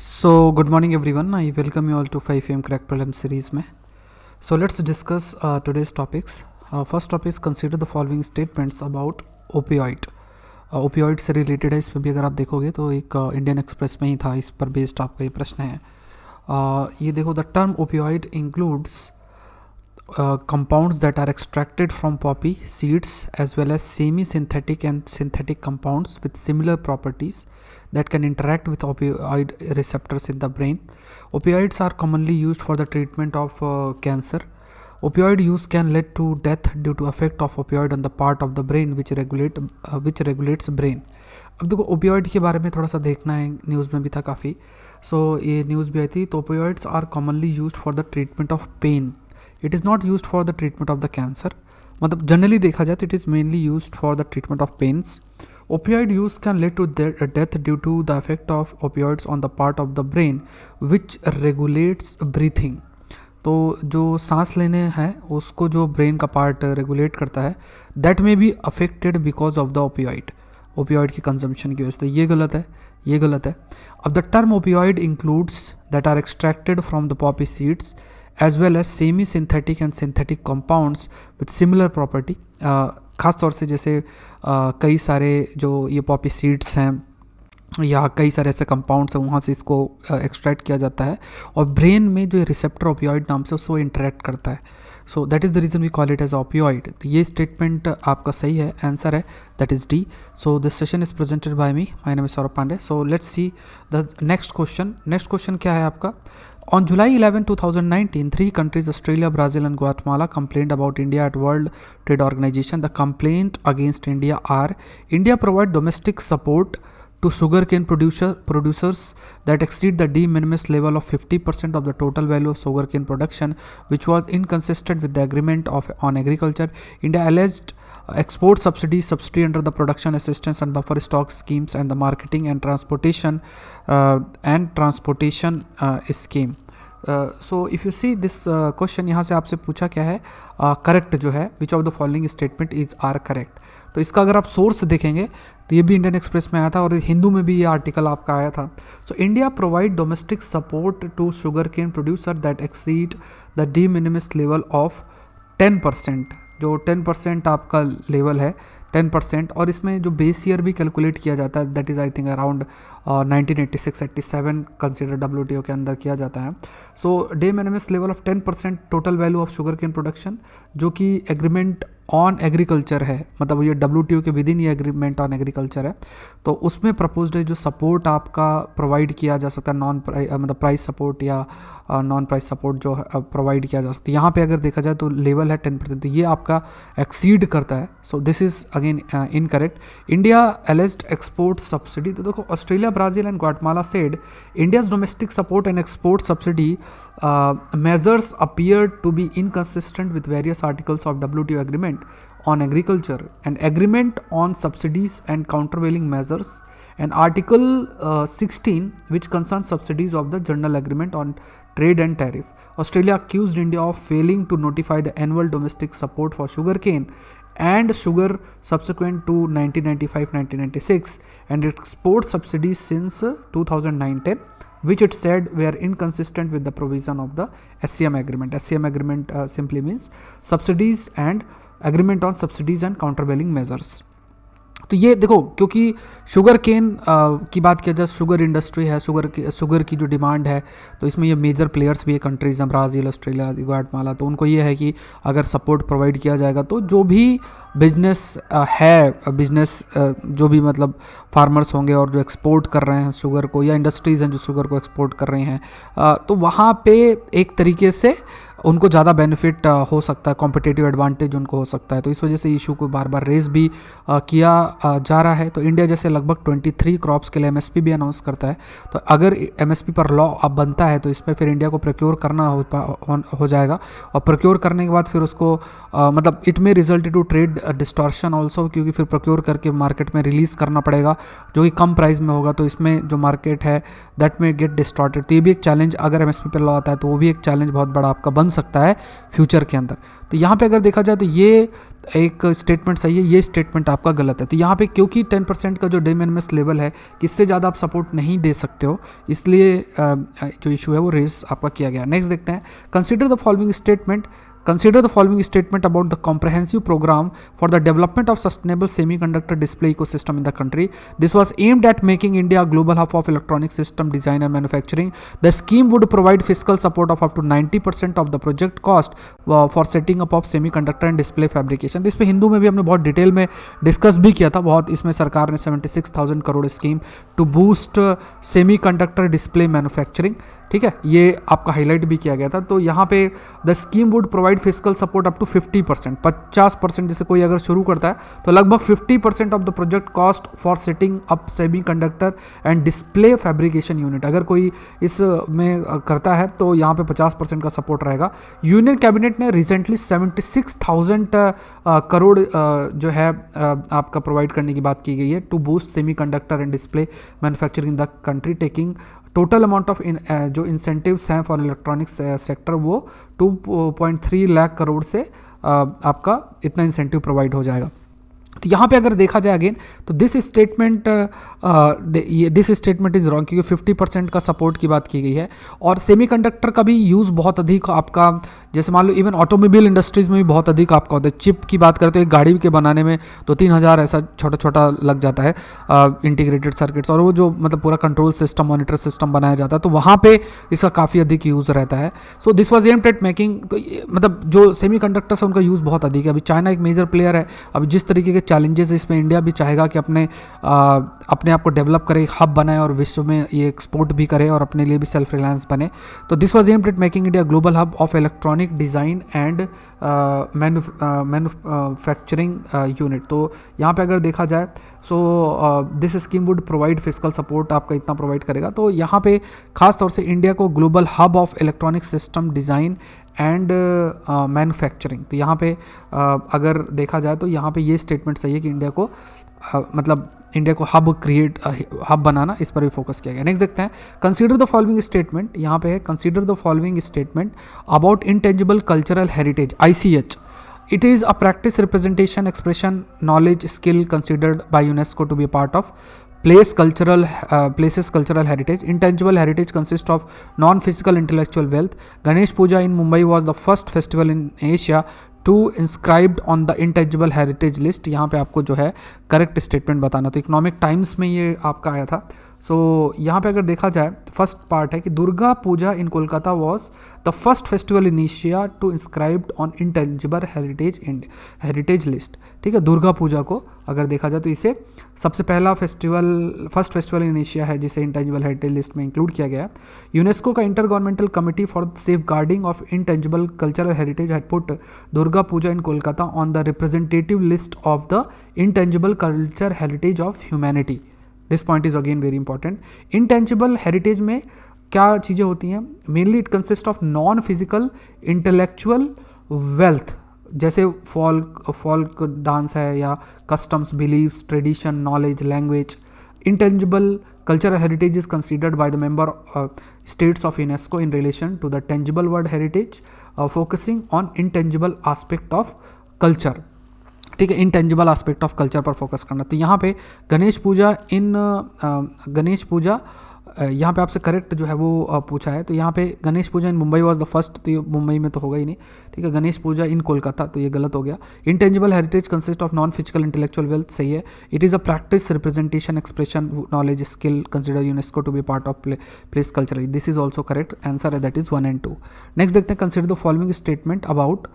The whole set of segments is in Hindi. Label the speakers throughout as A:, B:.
A: So, good morning everyone. I welcome you all to 5 am Crack Prelim series में. So, let's discuss today's topics. First topic is consider the following statements about opioid. Opioid से रिलेटेड है, इसमें भी अगर आप देखोगे तो एक इंडियन एक्सप्रेस में ही था, इस पर बेस्ड आपका ये प्रश्न है. ये देखो, the term opioid includes compounds that are extracted from poppy seeds as well as semi-synthetic and synthetic compounds with similar properties that can interact with opioid receptors in the brain. Opioids are commonly used for the treatment of cancer. Opioid use can lead to death due to effect of opioid on the part of the brain which regulates brain. अब देखो, ओपियोइड के बारे में थोड़ा सा देखना है, न्यूज़ में भी था काफ़ी. ये न्यूज़ भी आई थी. तो opioids are commonly used for the treatment of pain. It is not used for the treatment of the cancer. मतलब जनरली देखा जाए तो it is mainly used for the treatment of pains. Opioid use can lead to death due to the effect of opioids on the part of the brain which regulates breathing. तो जो सांस लेने हैं उसको जो ब्रेन का पार्ट रेगुलेट करता है, दैट में be affected because of the opioid की कंजम्पशन की वजह से. ये गलत है, ये गलत है. अब the term opioid includes that are extracted from the poppy seeds as well as semi-synthetic and synthetic compounds with similar property. ख़ास तौर से जैसे कई सारे जो ये पॉपी सीड्स हैं या कई सारे ऐसे कंपाउंड्स हैं, वहाँ से इसको एक्सट्रैक्ट किया जाता है और ब्रेन में जो रिसेप्टर ओपियोइड नाम से उसको इंटरेक्ट करता है. So that is the reason we call it as opioid. तो ये स्टेटमेंट आपका सही है, आंसर है that is D. So this session is presented by me, my name is Saurabh Pandey. So let's see the next question. Next question क्या है आपका? On July 11, 2019, three countries, Australia, Brazil and Guatemala, complained about India at World Trade Organization. The complaint against India are: India provide domestic support to sugarcane producers that exceed the de minimis level of 50% of the total value of sugarcane production, which was inconsistent with the agreement on agriculture. India alleged export subsidy under the production assistance and buffer stock schemes and the marketing and transportation scheme. So if you see this question, यहाँ से आपसे पूछा क्या है, करेक्ट जो है, which of the following statement is are correct. तो इसका अगर आप सोर्स देखेंगे तो ये भी इंडियन एक्सप्रेस में आया था और हिंदू में भी ये आर्टिकल आपका आया था. So India provide domestic support to sugar cane producer that exceed the de minimis level of 10%. जो 10% आपका लेवल है, 10%, और इसमें जो बेस ईयर भी कैलकुलेट किया जाता है, that is I think around 1986-87 consider WTO के अंदर किया जाता है. So de minimis level of 10% total value of sugar cane production, जो कि एग्रीमेंट ऑन एग्रीकल्चर है, मतलब ये WTO के विद इन ये एग्रीमेंट ऑन एग्रीकल्चर है. तो उसमें प्रपोज्ड है जो सपोर्ट आपका प्रोवाइड किया जा सकता है, मतलब प्राइस सपोर्ट या नॉन प्राइस सपोर्ट जो प्रोवाइड किया जा सकता है. यहाँ पे अगर देखा जाए तो लेवल है 10%, तो ये आपका एक्सीड करता है. So this is again incorrect. India एलिज्ड export subsidy. तो देखो, Australia, Brazil and Guatemala said India's domestic support and export subsidy measures appeared to be inconsistent with various articles of WTO agreement on agriculture and agreement on subsidies and countervailing measures and Article 16 which concerns subsidies of the General Agreement on Trade and Tariff. Australia accused India of failing to notify the annual domestic support for sugarcane and sugar subsequent to 1995-1996 and export subsidies since 2009-10, which it said were inconsistent with the provision of the SCM agreement. SCM agreement simply means subsidies and agreement on subsidies and countervailing measures. तो ये देखो, क्योंकि शुगर केन की बात किया जाए, शुगर इंडस्ट्री है, शुगर की जो डिमांड है, तो इसमें ये मेजर प्लेयर्स भी है, कंट्रीज़ हैं, ब्राज़ील, ऑस्ट्रेलिया, ग्वाटेमाला. तो उनको ये है कि अगर सपोर्ट प्रोवाइड किया जाएगा तो जो भी बिजनेस जो भी मतलब फार्मर्स होंगे और जो एक्सपोर्ट कर रहे हैं शुगर को, या इंडस्ट्रीज़ हैं जो शुगर को एक्सपोर्ट कर रही हैं, तो वहाँ पे एक तरीके से उनको ज़्यादा बेनिफिट हो सकता है, कॉम्पिटिटिव एडवांटेज उनको हो सकता है. तो इस वजह से इशू को बार बार रेज भी किया जा रहा है. तो इंडिया जैसे लगभग 23 क्रॉप्स के लिए MSP भी अनाउंस करता है. तो अगर MSP पर लॉ अब बनता है तो इसमें फिर इंडिया को प्रोक्योर करना हो जाएगा, और प्रोक्योर करने के बाद फिर उसको मतलब इट में result to trade distortion also, क्योंकि फिर प्रोक्योर करके मार्केट में रिलीज़ करना पड़ेगा जो कि कम प्राइस में होगा. तो इसमें जो मार्केट है दैट में गेट डिस्टॉर्टेड. तो ये भी एक चैलेंज, अगर MSP पर लॉ आता है तो वो भी एक चैलेंज बहुत बड़ा आपका बन सकता है फ्यूचर के अंदर। तो यहाँ पे अगर देखा जाए तो ये एक स्टेटमेंट सही है, ये स्टेटमेंट आपका गलत है। तो यहाँ पे क्योंकि 10% का जो de minimis लेवल है, इससे ज़्यादा आप सपोर्ट नहीं दे सकते हो, इसलिए जो इशू है वो रेज आपका किया गया। नेक्स्ट देखते हैं, consider the following statement about the comprehensive program for the development of sustainable semiconductor display ecosystem in the country. This was aimed at making India a global hub of electronic system design and manufacturing. The scheme would provide fiscal support of up to 90% of the project cost for setting up of semiconductor and display fabrication. इस पे हिंदू में भी हमने बहुत डिटेल में डिस्कस भी किया था बहुत। इसमें सरकार ने 76,000 crore scheme to boost semiconductor display manufacturing, ठीक है, ये आपका हाईलाइट भी किया गया था। तो यहाँ पे the scheme would provide physical support up to 50%, 50%, जैसे कोई अगर शुरू करता है तो लगभग 50% of the project cost for setting up semi conductor and display fabrication unit. अगर कोई इसमें करता है तो यहाँ पे 50% का सपोर्ट रहेगा। यूनियन कैबिनेट ने रिसेंटली 76,000 करोड़ जो है आपका प्रोवाइड करने की बात की गई है to boost semiconductor and display manufacturing in the country, taking total amount of जो इंसेंटिव्स हैं फॉर इलेक्ट्रॉनिक्स सेक्टर वो 2.3 लाख करोड़ से आपका इतना इंसेंटिव प्रोवाइड हो जाएगा। तो यहाँ पे अगर देखा जाए अगेन तो दिस स्टेटमेंट इज रॉन्ग, क्योंकि 50% का सपोर्ट की बात की गई है। और सेमीकंडक्टर का भी यूज़ बहुत अधिक आपका, जैसे मान लो इवन ऑटोमोबाइल इंडस्ट्रीज़ में भी बहुत अधिक आपका होता है। चिप की बात करें तो एक गाड़ी के बनाने में 2-3 हज़ार ऐसा छोटा छोटा लग जाता है इंटीग्रेटेड सर्किट्स, और वो जो मतलब पूरा कंट्रोल सिस्टम, मॉनिटर सिस्टम बनाया जाता है, तो वहाँ पे इसका काफ़ी अधिक यूज़ रहता है। So this was aimed at making, तो मतलब जो सेमीकंडक्टर्स है उनका यूज़ बहुत अधिक है। अभी चाइना एक मेजर प्लेयर है, अभी जिस तरीके के चैलेंजेस इसमें इंडिया भी चाहेगा कि अपने आप को डेवलप करे, हब बनाए और विश्व में ये एक्सपोर्ट भी करे और अपने लिए भी सेल्फ रिलायंस बने। तो this was aimed at making India global hub of electronic design and manufacturing unit. तो यहाँ पे अगर देखा जाए so this scheme would provide physical support, आपका इतना प्रोवाइड करेगा। तो यहाँ पे खास तौर से इंडिया को global hub of electronic system design and manufacturing, तो यहाँ पे अगर देखा जाए तो यहाँ पे ये स्टेटमेंट सही है कि इंडिया को मतलब इंडिया को हब बनाना, इस पर भी फोकस किया गया। नेक्स्ट देखते हैं, कंसीडर द फॉलोइंग स्टेटमेंट, यहाँ पे है consider the following statement about intangible cultural heritage ICH. It is a practice, representation, expression, knowledge, skill considered by UNESCO to be a part of places cultural heritage. Intangible heritage consists of non-physical intellectual wealth. Ganesh Puja in Mumbai was the first festival in Asia to inscribed on the intangible heritage list. यहाँ पे आपको जो है करेक्ट स्टेटमेंट बताना। तो इकोनॉमिक टाइम्स में ये आपका आया था। सो यहाँ पे अगर देखा जाए फर्स्ट पार्ट है कि Durga Puja in Kolkata was the first festival in Asia to inscribed on intangible heritage list, ठीक है। दुर्गा पूजा को अगर देखा जाए तो इसे सबसे पहला फर्स्ट फेस्टिवल इन एशिया है जिसे इंटेंजिबल हेरिटेज लिस्ट में इंक्लूड किया गया। यूनेस्को का intergovernmental committee for safeguarding of intangible cultural heritage had put Durga Puja in Kolkata on the representative list of the intangible culture heritage of humanity. This point is again very important. Intangible heritage में क्या चीज़ें होती हैं? Mainly it consist of non physical intellectual wealth, जैसे फॉल्क डांस है या customs, beliefs, tradition, knowledge, language. Intangible cultural heritage is considered by the member states of UNESCO in relation to the tangible world heritage, focusing on intangible aspect of culture, ठीक है। इंटेंजिबल एस्पेक्ट ऑफ कल्चर पर फोकस करना। तो यहाँ पे गणेश पूजा यहाँ पे आपसे करेक्ट जो है वो पूछा है। तो यहाँ पे गणेश पूजा इन मुंबई वाज द फर्स्ट, तो ये मुंबई में तो होगा ही नहीं, ठीक है। गणेश पूजा इन कोलकाता, तो ये गलत हो गया। Intangible heritage consist of non physical intellectual wealth, सही है। It is a practice, representation, expression, knowledge, skill consider UNESCO to be part of place culture. This is also correct answer है, दैट इज 1 and 2। नेक्स्ट देखते हैं, consider the following statement about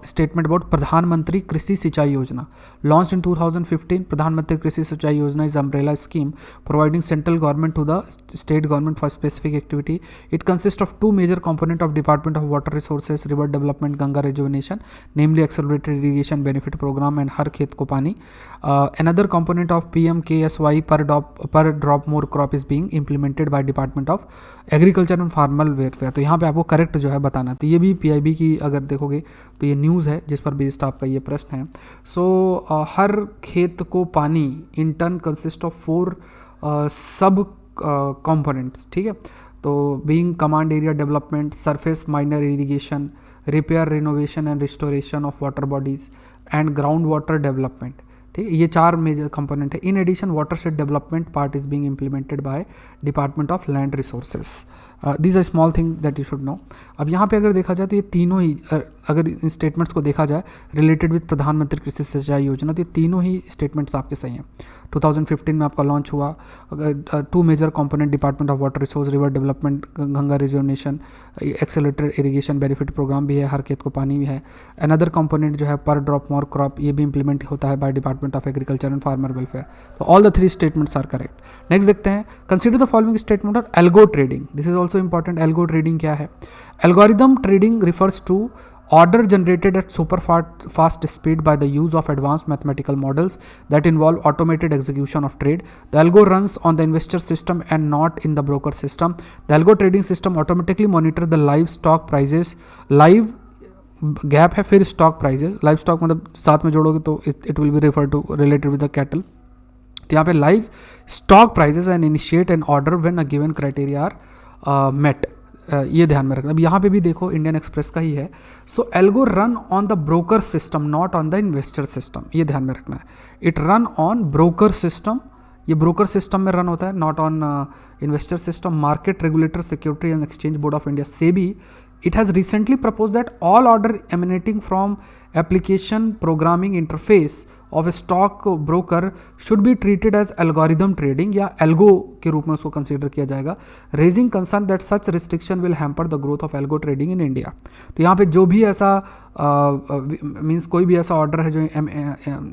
A: statement about Pradhan Mantri Krishi सिंचाई योजना लॉन्च इन 2015। प्रधानमंत्री कृषि सिंचाई योजना is umbrella scheme providing central government to the state government for specific activity. It consist of 2 major component of department of water resources, river development, Ganga rejuvenation, namely accelerated irrigation benefit programme and हर खेत को पानी। अनदर कंपोनेंट ऑफ PMKSY पर drop more crop is being implemented by department of agriculture and farmer welfare. तो यहाँ पे आपको करेक्ट जो है बताना। तो ये भी PIB की अगर देखोगे तो ये न्यूज़ है जिस पर बेस्ड आपका ये प्रश्न है। सो हर खेत को पानी इन टर्न कंसिस्ट ऑफ 4 सब कंपोनेंट्स, ठीक है। तो being command area development, surface minor irrigation, repair, renovation and restoration of water bodies and ground water development. ठीक है, ये 4 मेजर कंपोनेंट है। In addition watershed development part is being implemented by department of land resources. This a small thing that you should know. अब यहाँ पे अगर देखा जाए तो ये तीनों ही अगर इन स्टेटमेंट्स को देखा जाए रिलेटेड विद प्रधानमंत्री कृषि सिंचाई योजना, तो ये तीनों ही स्टेटमेंट्स आपके सही हैं। 2015 में आपका लॉन्च हुआ। 2 major component, department of water resource, river development, Ganga reservation, accelerated irrigation benefit programme भी है, हर खेत को पानी भी है। अनदर कंपोनेंट जो है पर ड्रॉप मोर क्रॉप, ये भी इंप्लीमेंट होता है by department of agriculture and farmer welfare. तो all the 3 statements are correct. Next देखते हैं, consider the following statement of algo trading. This is also important. Algo trading क्या है? Algorithm trading refers to order generated at super fast speed by the use of advanced mathematical models that involve automated execution of trade. The algo runs on the investor system and not in the broker system. The algo trading system automatically monitor the live stock prices. Live gap है, फिर स्टॉक प्राइजेस, लाइव स्टॉक मतलब साथ में जोड़ोगे तो it will be refer to related with the cattle. तो यहाँ पे livestock prices and initiate an order when a given criteria are met. ये ध्यान में रखना। अब यहाँ पे भी देखो इंडियन एक्सप्रेस का ही है। So algo run on the broker system not on the investor system, ये ध्यान में रखना है। It run on broker system, ये ब्रोकर सिस्टम में रन होता है, not on investor system. Market regulator, security and exchange board of India, SEBI, it has recently proposed that all order emanating from application programming interface of a stock broker should be treated as algorithm trading या algo के रूप में उसको कंसीडर किया जाएगा। raising concern that such restriction will hamper the growth of algo trading in India। तो यहाँ पे जो भी ऐसा मीन्स कोई भी ऐसा ऑर्डर है जो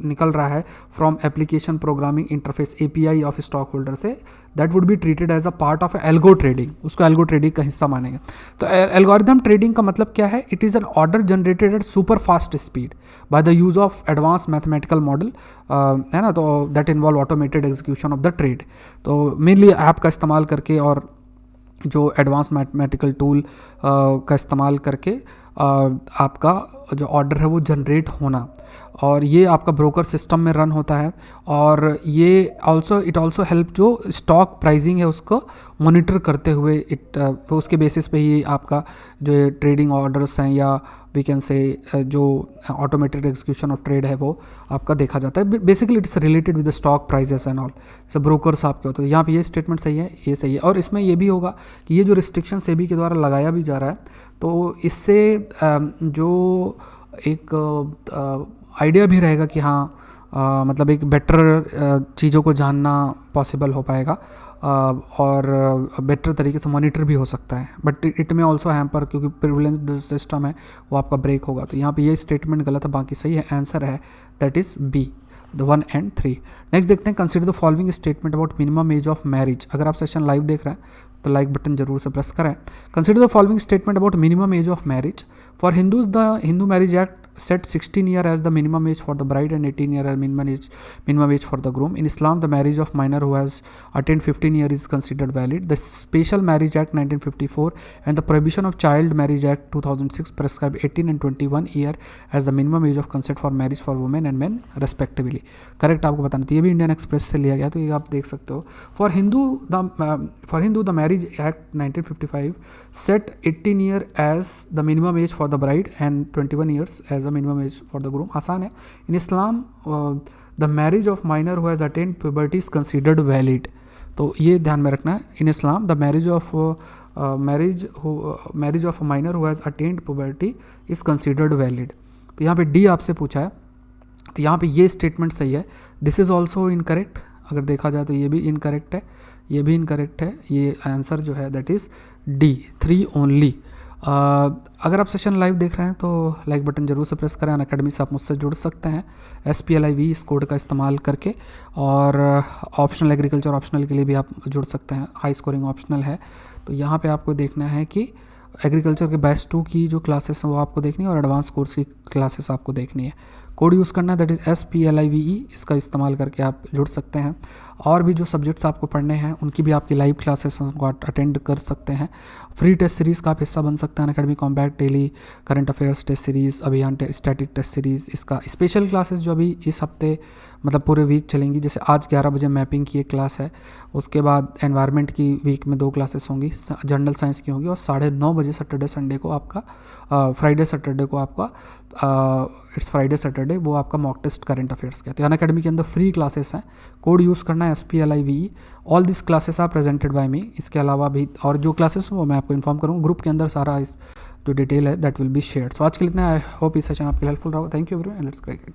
A: निकल रहा है from application programming interface API of stock holder से, that would be treated as a part of algo trading, उसको एल्गो ट्रेडिंग का हिस्सा मानेंगे। तो एल्गोरिथम ट्रेडिंग का मतलब क्या है? It is an order generated at super fast speed by the use of advance mathematical model, है ना, तो that involve automated execution of the trade. तो मेनली ऐप का इस्तेमाल करके और जो एडवांस मैथमेटिकल टूल का इस्तेमाल करके आपका जो ऑर्डर है वो जनरेट होना, और ये आपका ब्रोकर सिस्टम में रन होता है। और ये इट ऑल्सो हेल्प जो स्टॉक प्राइसिंग है उसको मॉनिटर करते हुए उसके बेसिस पे ही आपका जो ट्रेडिंग ऑर्डर्स हैं या वी कैन से जो ऑटोमेटेड एग्जीक्यूशन ऑफ ट्रेड है वो आपका देखा जाता है। Basically it's related with the stock prices and all. So brokers आपके होते हैं। यहाँ पे ये स्टेटमेंट सही है, ये सही है। और इसमें ये भी होगा कि ये जो रिस्ट्रिक्शन सेबी के द्वारा लगाया भी जा रहा है, तो इससे जो एक आइडिया भी रहेगा कि हाँ मतलब एक बेटर चीज़ों को जानना पॉसिबल हो पाएगा और बेटर तरीके से मॉनिटर भी हो सकता है। बट इट में ऑल्सो हैम्पर, क्योंकि प्रिविलेंस सिस्टम है वो आपका ब्रेक होगा। तो यहाँ पे ये स्टेटमेंट गलत है, बाकी सही है। आंसर है that is B, the 1 and 3। Next देखते हैं, consider the following statement about minimum age of marriage. अगर आप सेशन लाइव देख रहे हैं तो लाइक बटन जरूर से प्रेस करें। Consider the following statement about minimum age of marriage. For Hindus the Hindu marriage act set 16 year as the minimum age for the bride and 18 year as minimum age for the groom. In Islam, the marriage of minor who has attained 15 year is considered valid. The Special Marriage Act 1954 and the Prohibition of Child Marriage Act 2006 prescribe 18 and 21 year as the minimum age of consent for marriage for women and men respectively. Correct आपको बताना। तो ये भी इंडियन एक्सप्रेस से लिया गया, तो ये आप देख सकते हो। For Hindu the marriage act 1955 set 18 year as the minimum age for the bride and 21 years as the minimum age for the groom। आसान है। In Islam, the marriage of minor who has attained puberty is considered valid। तो ये ध्यान में रखना है। In Islam, the marriage of a minor who has attained puberty is considered valid। तो यहाँ पे डी आपसे पूछा है, तो यहाँ पे ये स्टेटमेंट सही है। This is also incorrect. अगर देखा जाए तो ये भी इनकरेक्ट है, ये भी इनकरेक्ट है। ये आंसर जो है दैट इज़ डी, 3 ओनली। अगर आप सेशन लाइव देख रहे हैं तो लाइक बटन जरूर से प्रेस करें। अनअकैडमी से आप मुझसे जुड़ सकते हैं SPLIV इस कोड का इस्तेमाल करके, और ऑप्शनल एग्रीकल्चर ऑप्शनल के लिए भी आप जुड़ सकते हैं। हाई स्कोरिंग ऑप्शनल है। तो यहाँ पे आपको देखना है कि एग्रीकल्चर के बैच 2 की जो क्लासेस हैं वो आपको देखनी है, और एडवांस कोर्स की क्लासेस आपको देखनी है। कोड यूज़ करना है दैट इज़ SPLIVE, इसका इस्तेमाल करके आप जुड़ सकते हैं। और भी जो सब्जेक्ट्स आपको पढ़ने हैं उनकी भी आपकी लाइव क्लासेस उनको अटेंड कर सकते हैं। फ्री टेस्ट सीरीज़ का आप हिस्सा बन सकते हैं। Unacademy combat daily current affairs test series, अभियान स्टैटिक टेस्ट सीरीज़, इसका स्पेशल क्लासेस जो अभी इस हफ्ते मतलब पूरे वीक चलेंगी। जैसे आज 11 बजे मैपिंग की एक क्लास है, उसके बाद एनवायरनमेंट की वीक में 2 क्लासेस होंगी, जनरल साइंस की होंगी, और 9:30 बजे सैटरडे संडे को आपका फ्राइडे सैटरडे को आपका इट्स फ्राइडे सैटरडे वो आपका मॉक टेस्ट करंट अफेयर्स के। तो अनअकैडमी के अंदर फ्री क्लासेस हैं, कोड यूज़ करना है SPLIVE। All this classes are presented by me. इसके अलावा भी और जो क्लासेस वो मैं आपको इन्फॉर्म करूँगा ग्रुप के अंदर, सारा इस जो डिटेल है दैट विल बी शेयर्ड। सो आज के लिए इतना। आई होप ये सेशन आपके हेल्पफुल रहा। Thank you everyone and let's crack it.